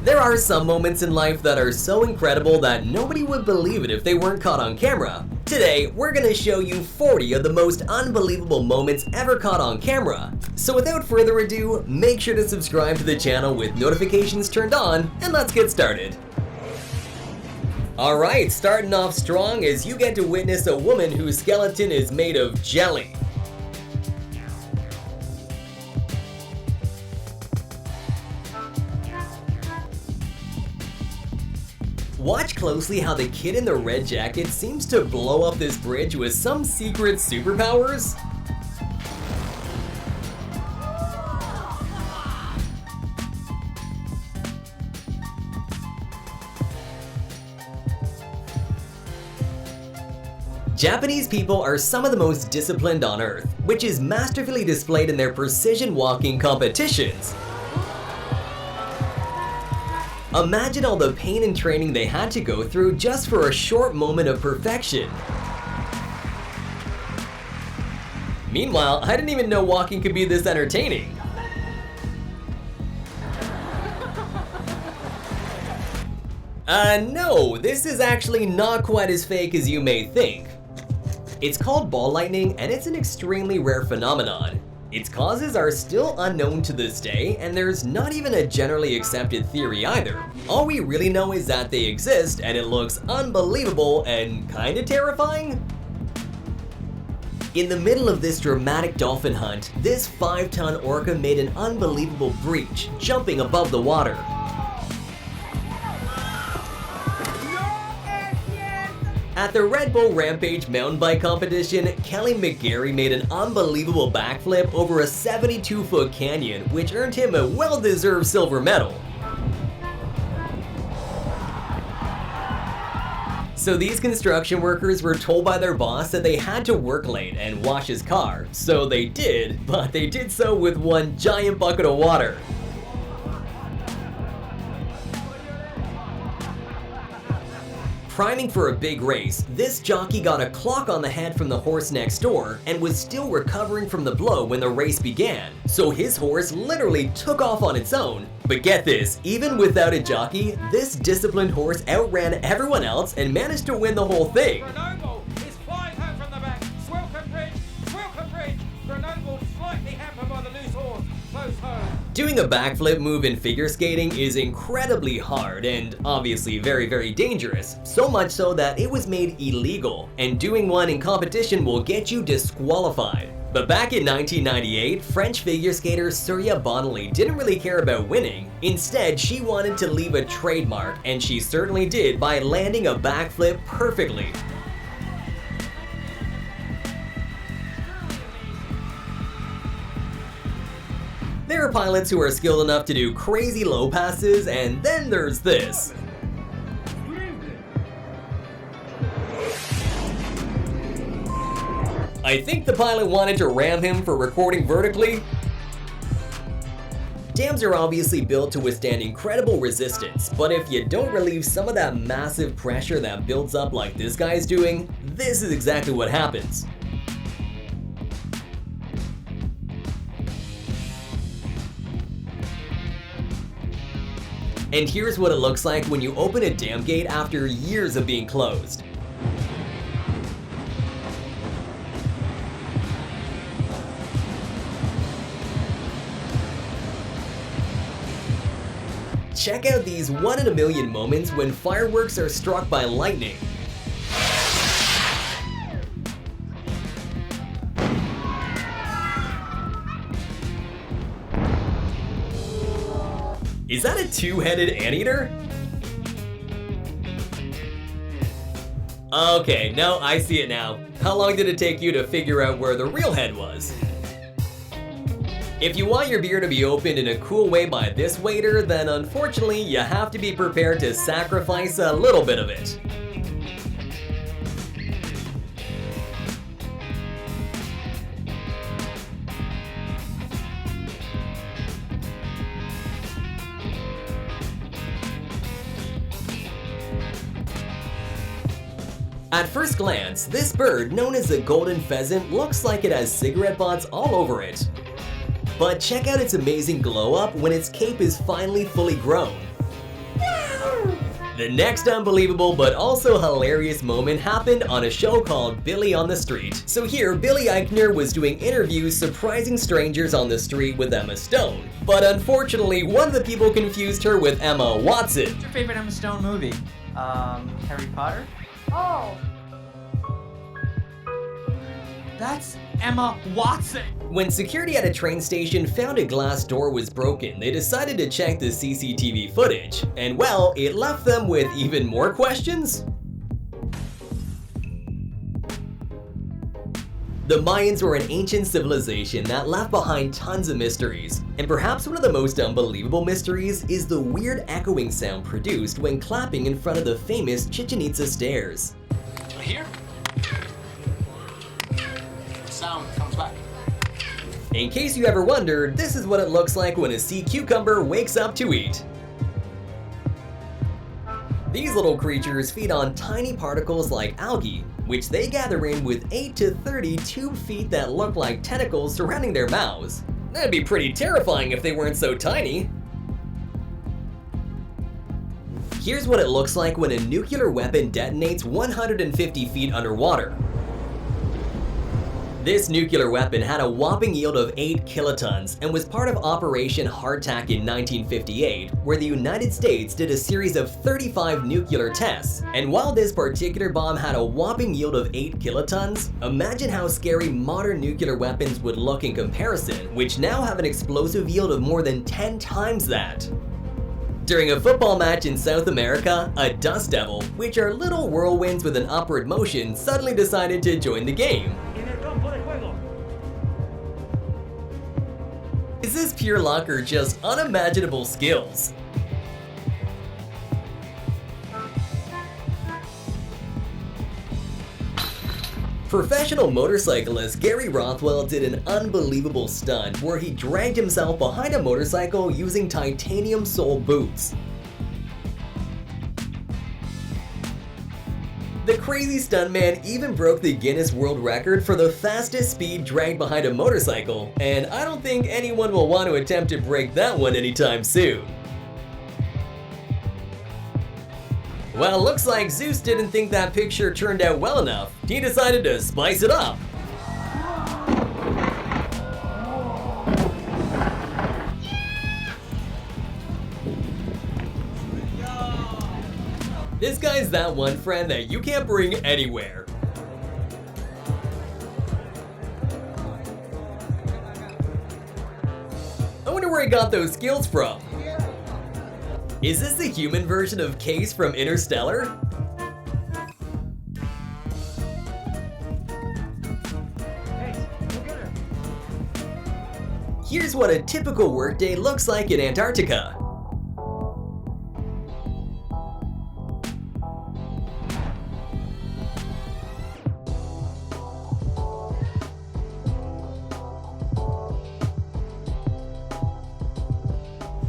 There are some moments in life that are so incredible that nobody would believe it if they weren't caught on camera. Today, we're gonna show you 40 of the most unbelievable moments ever caught on camera. So without further ado, make sure to subscribe to the channel with notifications turned on, and let's get started. Alright, starting off strong as you get to witness a woman whose skeleton is made of jelly. Watch closely how the kid in the red jacket seems to blow up this bridge with some secret superpowers. Japanese people are some of the most disciplined on earth, which is masterfully displayed in their precision walking competitions. Imagine all the pain and training they had to go through just for a short moment of perfection. Meanwhile, I didn't even know walking could be this entertaining. No, this is actually not quite as fake as you may think. It's called ball lightning, and it's an extremely rare phenomenon. Its causes are still unknown to this day, and there's not even a generally accepted theory either. All we really know is that they exist, and it looks unbelievable and kinda terrifying. In the middle of this dramatic dolphin hunt, this 5-ton orca made an unbelievable breach, jumping above the water. At the Red Bull Rampage mountain bike competition, Kelly McGarry made an unbelievable backflip over a 72-foot canyon, which earned him a well-deserved silver medal. So these construction workers were told by their boss that they had to work late and wash his car. So they did, but they did so with one giant bucket of water. Priming for a big race, this jockey got a clock on the head from the horse next door and was still recovering from the blow when the race began, so his horse literally took off on its own. But get this, even without a jockey, this disciplined horse outran everyone else and managed to win the whole thing. Grenoble is flying home from the back. Swilcan Bridge. Grenoble slightly hampered by the loose horse. Close home. Doing a backflip move in figure skating is incredibly hard and obviously very, very dangerous, so much so that it was made illegal, and doing one in competition will get you disqualified. But back in 1998, French figure skater Surreal didn't really care about winning. Instead, she wanted to leave a trademark, and she certainly did by landing a backflip perfectly. There are pilots who are skilled enough to do crazy low passes, and then there's this. I think the pilot wanted to ram him for recording vertically. Dams are obviously built to withstand incredible resistance, but if you don't relieve some of that massive pressure that builds up like this guy's doing, this is exactly what happens. And here's what it looks like when you open a dam gate after years of being closed. Check out these 1 in a million moments when fireworks are struck by lightning. Is that a two-headed anteater? Okay, no, I see it now. How long did it take you to figure out where the real head was? If you want your beer to be opened in a cool way by this waiter, then unfortunately you have to be prepared to sacrifice a little bit of it. At first glance, this bird, known as the golden pheasant, looks like it has cigarette butts all over it. But check out its amazing glow up when its cape is finally fully grown. The next unbelievable but also hilarious moment happened on a show called Billy on the Street. So here, Billy Eichner was doing interviews surprising strangers on the street with Emma Stone. But unfortunately, one of the people confused her with Emma Watson. What's your favorite Emma Stone movie? Harry Potter? Oh. That's Emma Watson! When security at a train station found a glass door was broken, they decided to check the CCTV footage. And well, it left them with even more questions. The Mayans were an ancient civilization that left behind tons of mysteries. And perhaps one of the most unbelievable mysteries is the weird echoing sound produced when clapping in front of the famous Chichen Itza stairs. Here? Sound comes back. In case you ever wondered, this is what it looks like when a sea cucumber wakes up to eat. These little creatures feed on tiny particles like algae, which they gather in with 8 to 30 tube feet that look like tentacles surrounding their mouths. That'd be pretty terrifying if they weren't so tiny. Here's what it looks like when a nuclear weapon detonates 150 feet underwater. This nuclear weapon had a whopping yield of 8 kilotons and was part of Operation Hardtack in 1958, where the United States did a series of 35 nuclear tests. And while this particular bomb had a whopping yield of 8 kilotons, imagine how scary modern nuclear weapons would look in comparison, which now have an explosive yield of more than 10 times that. During a football match in South America, a dust devil, which are little whirlwinds with an upward motion, suddenly decided to join the game. Is this pure luck or just unimaginable skills? Professional motorcyclist Gary Rothwell did an unbelievable stunt where he dragged himself behind a motorcycle using titanium sole boots. The crazy stuntman even broke the Guinness World Record for the fastest speed dragged behind a motorcycle, and I don't think anyone will want to attempt to break that one anytime soon. Well, looks like Zeus didn't think that picture turned out well enough. He decided to spice it up. This guy's that one friend that you can't bring anywhere. I wonder where he got those skills from. Is this the human version of Case from Interstellar? Here's what a typical workday looks like in Antarctica.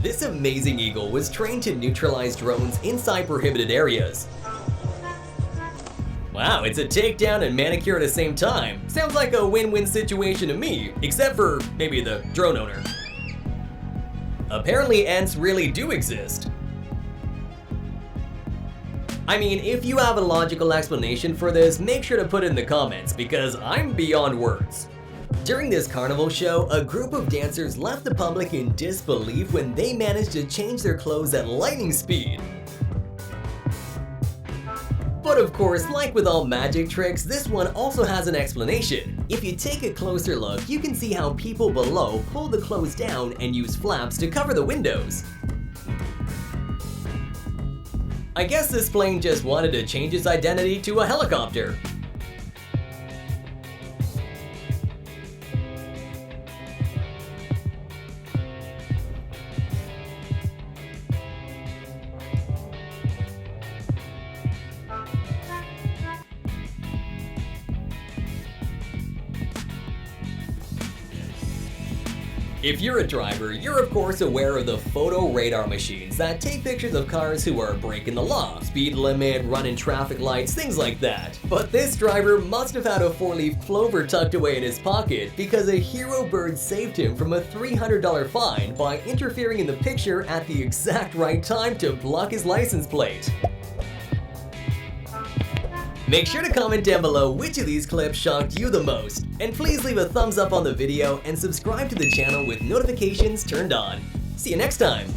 This amazing eagle was trained to neutralize drones inside prohibited areas. Wow, it's a takedown and manicure at the same time. Sounds like a win-win situation to me, except for maybe the drone owner. Apparently ants really do exist. I mean, if you have a logical explanation for this, make sure to put it in the comments because I'm beyond words. During this carnival show, a group of dancers left the public in disbelief when they managed to change their clothes at lightning speed. But of course, like with all magic tricks, this one also has an explanation. If you take a closer look, you can see how people below pull the clothes down and use flaps to cover the windows. I guess this plane just wanted to change its identity to a helicopter. If you're a driver, you're of course aware of the photo radar machines that take pictures of cars who are breaking the law, speed limit, running traffic lights, things like that. But this driver must have had a 4-leaf clover tucked away in his pocket because a hero bird saved him from a $300 fine by interfering in the picture at the exact right time to block his license plate. Make sure to comment down below which of these clips shocked you the most, and please leave a thumbs up on the video and subscribe to the channel with notifications turned on. See you next time!